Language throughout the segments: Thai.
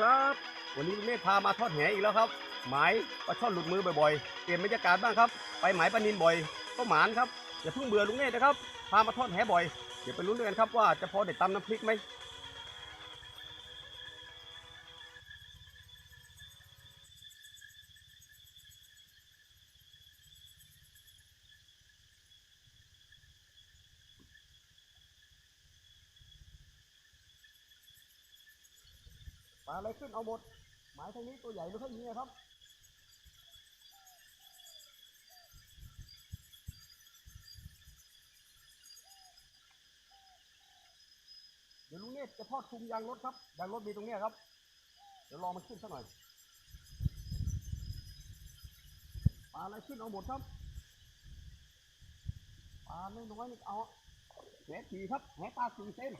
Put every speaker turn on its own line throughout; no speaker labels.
ครับวันนี้ลุงเนธพามาทอดแหอีกแล้วครับหมายปลาช่อนหลุดมือบ่อยๆเปลี่ยนบรรยากาศบ้างครับไปหมายปลานิลบ่อยก็หมานครับอย่าเพิ่งเบื่อลุงเนธนะครับพามาทอดแหบ่อยเดี๋ยวไปลุ้นด้วยกันครับว่าจะพอได้ตำน้ำพริกไหมปลาอะไรขึ้นเอาหมดหมายทางนี้ตัวใหญ่ไม่ค่อยมีครับเดี๋ยวลุงเนธจะทอดคลุมยางรถครับยางรถมีตรงนี้ครับเดี๋ยวลองมันขึ้นสักหน่อยปลาอะไรขึ้นเอาหมดครับปลาน้อยๆนี่เอาแหสีครับแหปลา4 เส้น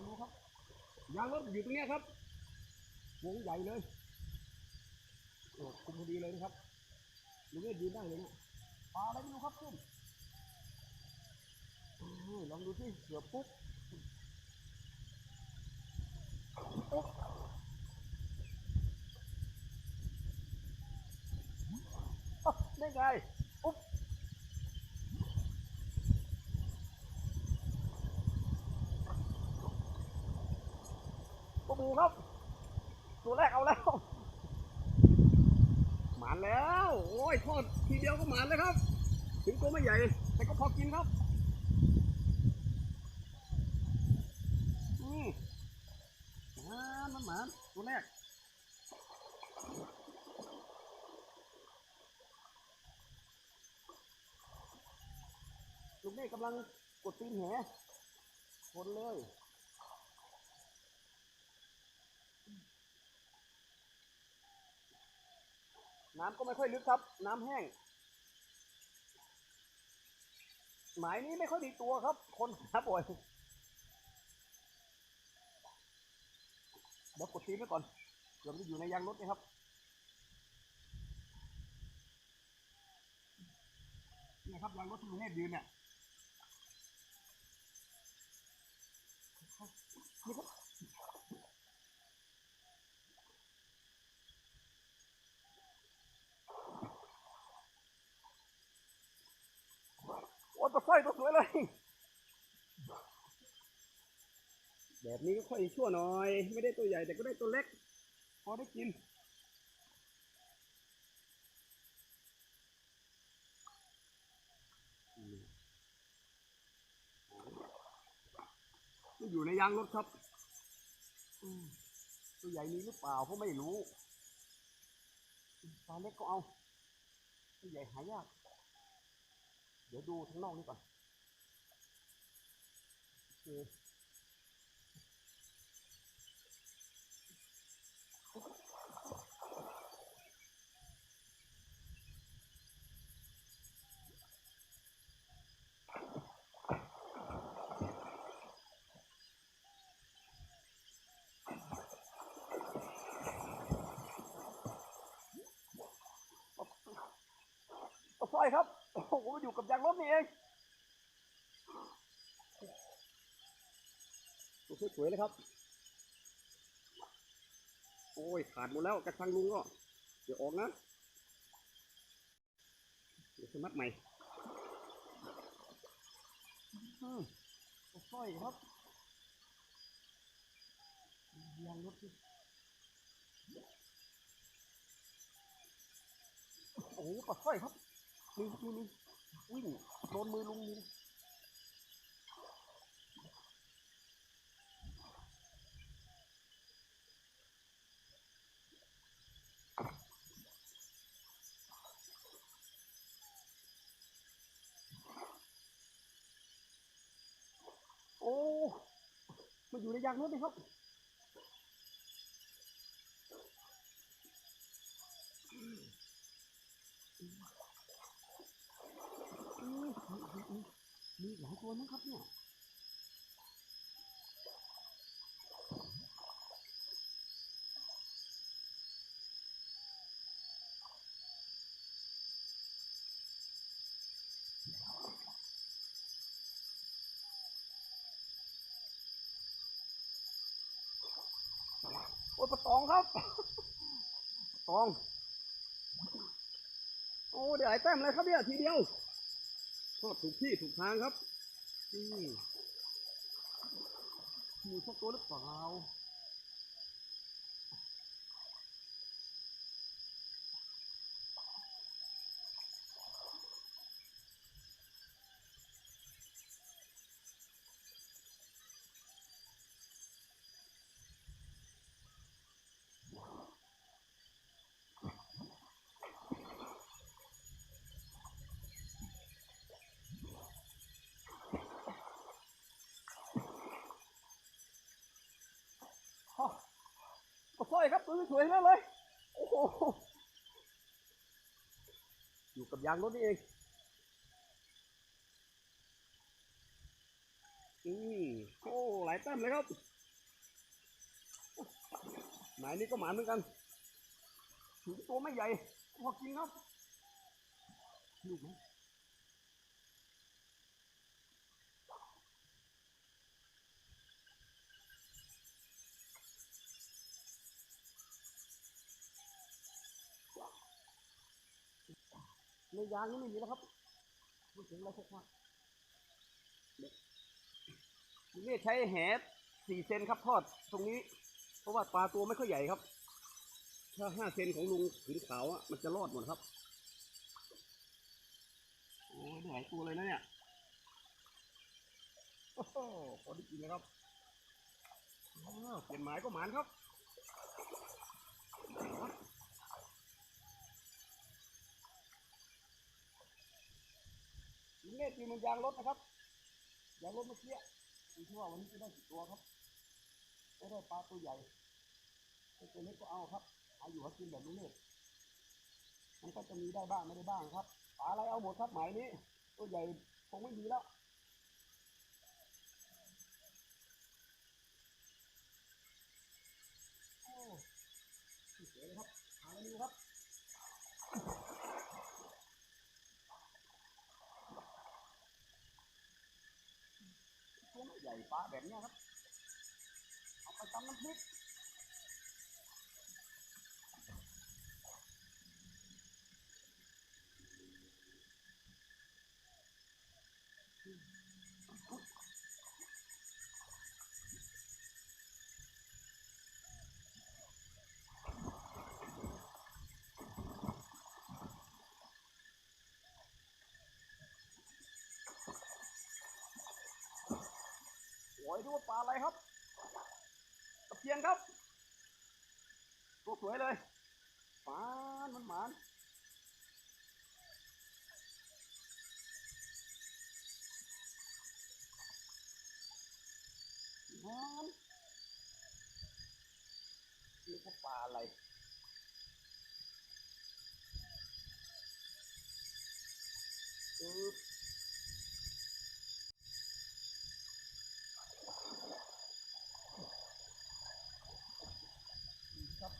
ดูครับยางรถอยู่ตรงนี้ครับวงใหญ่เลยโอ้คุมพอดีเลยนะครับลุงเนธยืนได้เลยเนี่ยปลาอะไรไม่รู้ครับขึ้นลองดูสิเกือบปุ๊บได้ไงอุ๊บปลาบูครับตัวแรกเอาแล้วหมานแล้วโอ้ยทอดทีเดียวก็หมานเลยครับถึงตัวไม่ใหญ่แต่ก็พอกินครับหมานตัวแรกลูกนี่กำลังกดตีนแหคนเลยน้ำก็ไม่ค่อยลึกครับน้ำแห้งหมายนี้ไม่ค่อยดีตัวครับคนหาบ่อยเดี๋ยวกดตีนไว้ก่อนเดี๋ยวมันจะอยู่ในยางรถนะครับนี่ครับยางรถที่ลุงเนธยืนเนี่ยนี่ครับโอ้ตัวสร้อยตัวสวยเลยแบบนี้ก็ค่อยชั่วหน่อยไม่ได้ตัวใหญ่แต่ก็ได้ตัวเล็กพอได้กินมันอยู่ในยางรถครับตัวใหญ่มีหรือเปล่าเขาไม่รู้ปลาเล็กก็เอาตัวใหญ่หายากเดี๋ยวดูทั้งนอกนี่ก่อนตัวสร้อยครับโอ้โหอยู่กับยางรถนี่เองตัวสวยๆเลยครับโอ้ยขาดหมดแล้วกระชังลุงก็เดี๋ยวออกนะเดี๋ยวสมัครใหม่ตัวสร้อยครับยางรถโอ้โหปลาสร้อยครับนี่วิ่งโดนมือลุงนี่โอ้มันอยู่ในยางรถเลยครับมีหลายตัวนะครับเนี่ย โอ้ยปลาตองครับตองโอ้เดี๋ยวไอ้แต้มเลยครับเนี่ยทีเดียวทอดถูกที่ถูกทางครับมีสักตัวหรือเปล่าปลาสร้อยครับตัวสวยๆนั่นเลยโอ้โหอยู่กับยางรถนี่เองโอ้หลายแต้มเลยครับหมายนี้ก็หมานเหมือนกันถึงตัวไม่ใหญ่พอกินครับลูกไหมในยางนี่ไม่มีแล้วครับไม่ถึงแล้วสักพักนี่ใช้แห4 เซนครับทอดตรงนี้เพราะว่าปลาตัวไม่ค่อยใหญ่ครับถ้า5 เซนของลุงขืนขาวอ่ะมันจะรอดหมดครับโอ้ยหลายตัวเลยนะเนี่ยโอ้โหพอได้กินแล้วครับเปลี่ยนหมายก็หมานครับลุงเนตรตีมันยางรถนะครับยางรถเมื่อกี้ดูที่ว่าวันนี้จะได้กี่ตัวครับไม่ได้ปลาตัวใหญ่ตัวเล็กก็เอาครับหาอยู่หากินแบบลุงเนตรมันก็จะมีได้บ้างไม่ได้บ้างครับปลาอะไรเอาหมดครับหมายนี้ตัวใหญ่คงไม่มีแล้วโอ้สวยเลยครับหาอะไรดูครับตัวไม่ใหญ่ปลาแบบนี้ครับเอาไปตำน้ำพริกโอ้ยดูว่าปลาอะไรครับตะเพียนครับตัวสวยเลยปลามันหมานหมานนี่ก็ปลาอะไรเออครับ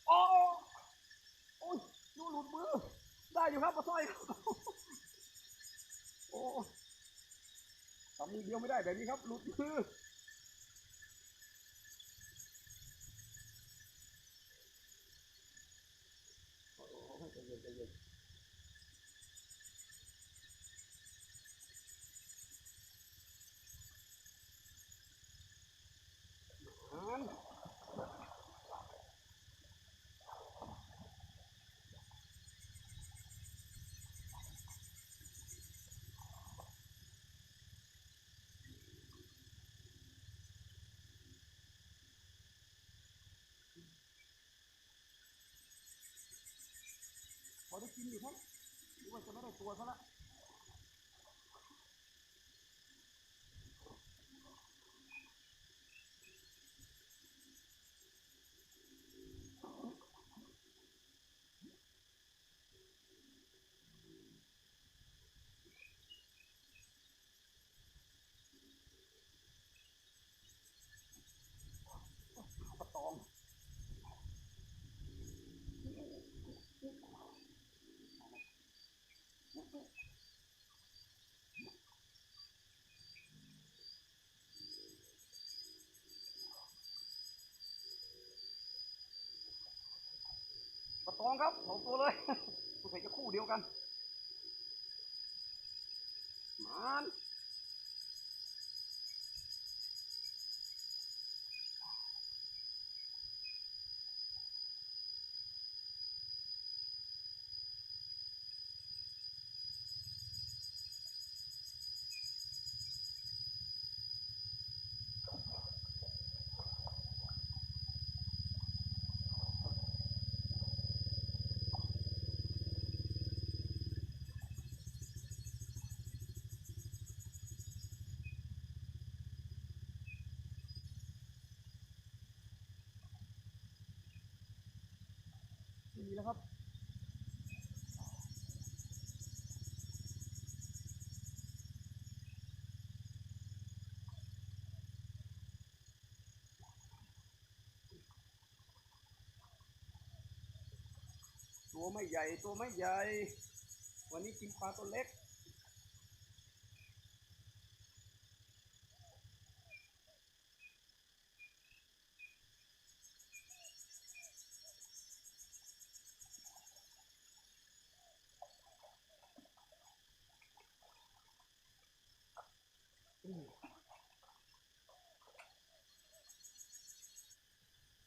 โอ้โอ้ยดูหลุดมือได้อยู่ครับปลาสร้อยครับโอ้ทำมือเดียวไม่ได้แบบนี้ครับหลุดมือโอ้ใจเย็นใจเย็นอ่านพอได้กินอยู่ครับหรือว่าจะไม่ได้ตัวซะละ ปลาตองครับ2 ตัวเลยสงสัยจะคู่เดียวกันมันไม่มีแล้วครับตัวไม่ใหญ่ตัวไม่ใหญ่วันนี้กินปลาตัวเล็ก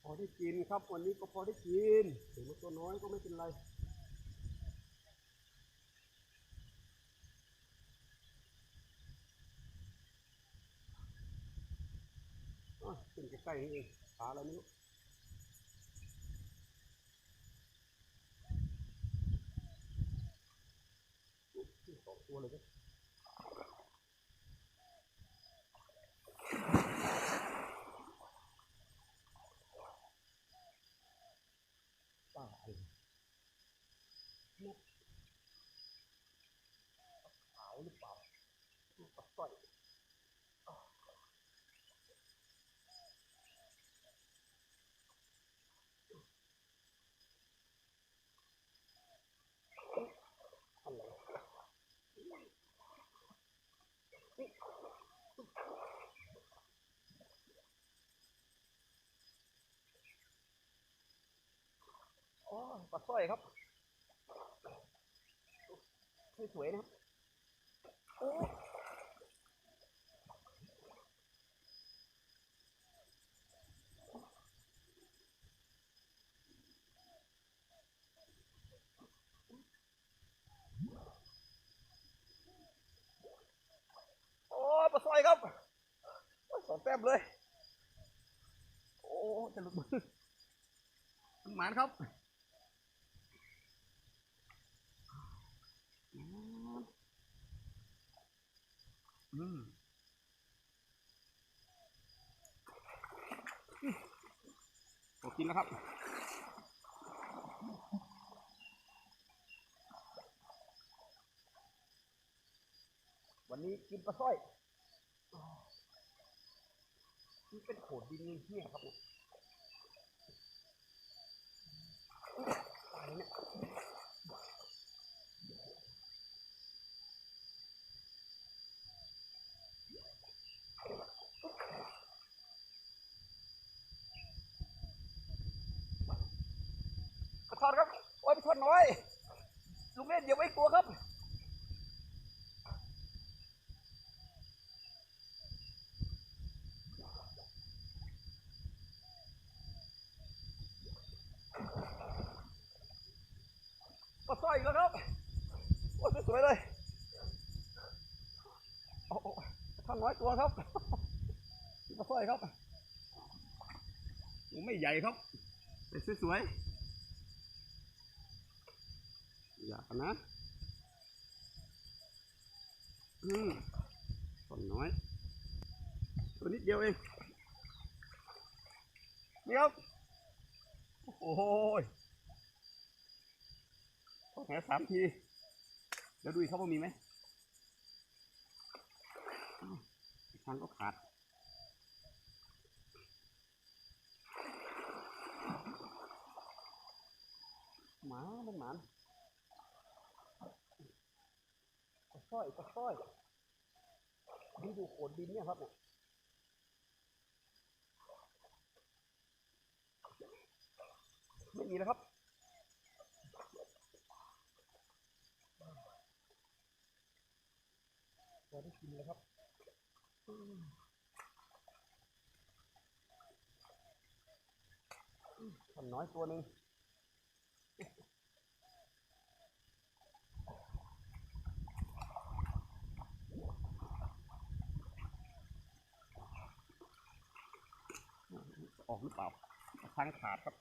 พอได้กินครับวันนี้ก็พอได้กินถึงมันตัวน้อยก็ไม่เป็นไรขึ้นใกล้ๆนี่เองปลาอะไรไม่รู้2 ตัวเลยก็ปลาอะไรนกขาวหรือเปล่าปลาสร้อยอะไรอ๋อปลาสร้อยครับสวยๆนะครับโอ้โอ้ปลาสร้อยครับ2 แต้มเลยโอ้จะหลุดมือมันหมานครับพอกินแล้วครับวันนี้กินปลาสร้อยนี่เป็นโขดดินเหี้ยครับอะไรเนี่ยปลาทอดครับโอ้ยปลาทอดน้อยลุงเล่นเดี๋ยวไว้ตัวครับปลาสร้อยอีกแล้วครับโอ้ยสวยๆเลยโอ้ปลาทอดน้อยตัวครับปลาสร้อยครับไม่ใหญ่ครับแต่สวยๆอยากนะตัวน้อยตัวนิดเดียวเองนี่ครับโอ้โหแห3 ทีแล้วดูอีกเขาว่ามีไหมทางก็ขาดหมาเป็นหมา สร้อยดินอยู่โขดดินเนี่ยครับเนี่ยไม่มีแล้วครับพอได้กินแล้วครับทำน้อยตัวหนึ่งออกหรือเปล่าทางขาดครับ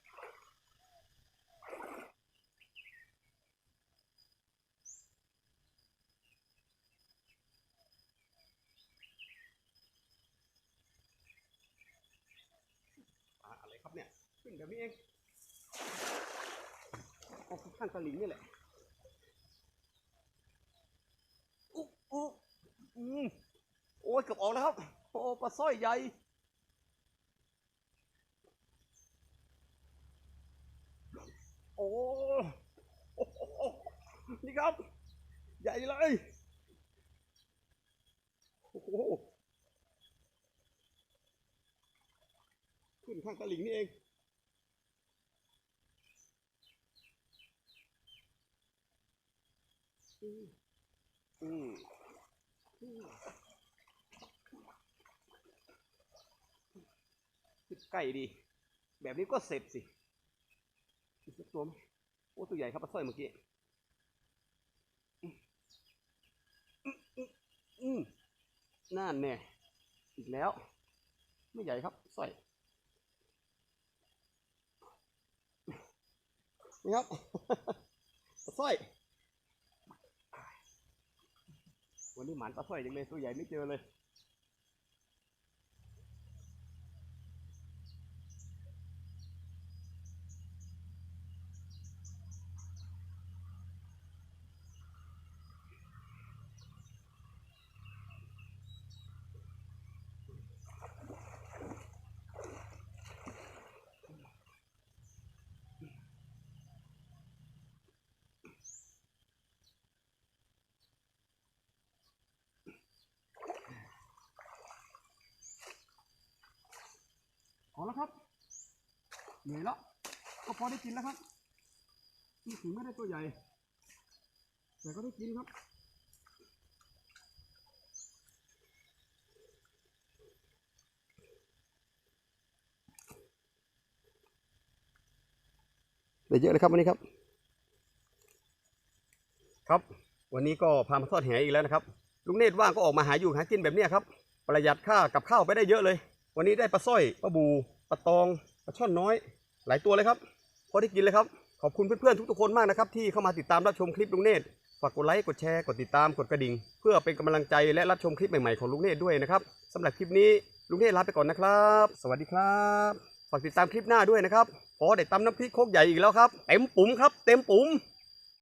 อะไรครับเนี่ยขึ้นแบบนี้เองออกข้างตะลิงนี่แหละอุ๊โอ้ยเกือบออกแล้วครับโอ้ปลาสร้อยใหญ่โอ้นี่ครับใหญ่เลยโอ้โหขึ้นข้างตะลิงนี่เองอืมใกล้ดีแบบนี้ก็เสร็จสิอีกสักตัวไหมโอ้ตัวใหญ่ครับปลาสร้อยเมื่อกี้นั่นแน่อีกแล้วไม่ใหญ่ครับสร้อยนี่ครับปลาสร้อยวันนี้หมานปลาสร้อยจังเลยตัวใหญ่ไม่เจอเลยพอแล้วครับเหนื่อยแล้วก็พอได้กินแล้วครับนี่ถึงไม่ได้ตัวใหญ่แต่ก็ได้กินครับได้เยอะเลยครับวันนี้ครับครับวันนี้ก็พามาทอดแหอีกแล้วนะครับลุงเนตรว่างก็ออกมาหาอยู่หากินแบบนี้ครับประหยัดค่ากับข้าวไปได้เยอะเลยวันนี้ได้ปลาสร้อยปลาบูปลาตองปลาช่อนน้อยหลายตัวเลยครับพอได้กินเลยครับขอบคุณเพื่อนๆทุกๆคนมากนะครับที่เข้ามาติดตามรับชมคลิปลุงเนตรฝากกดไลค์กดแชร์กดติดตามกดกระดิ่งเพื่อเป็นกำลังใจและรับชมคลิปใหม่ๆของลุงเนตรด้วยนะครับสำหรับคลิปนี้ลุงเนตรลาไปก่อนนะครับสวัสดีครับฝากติดตามคลิปหน้าด้วยนะครับพอได้ตำน้ำพริกโคกใหญ่อีกแล้วครับเต็มปุ๋มครับเต็มปุ๋ม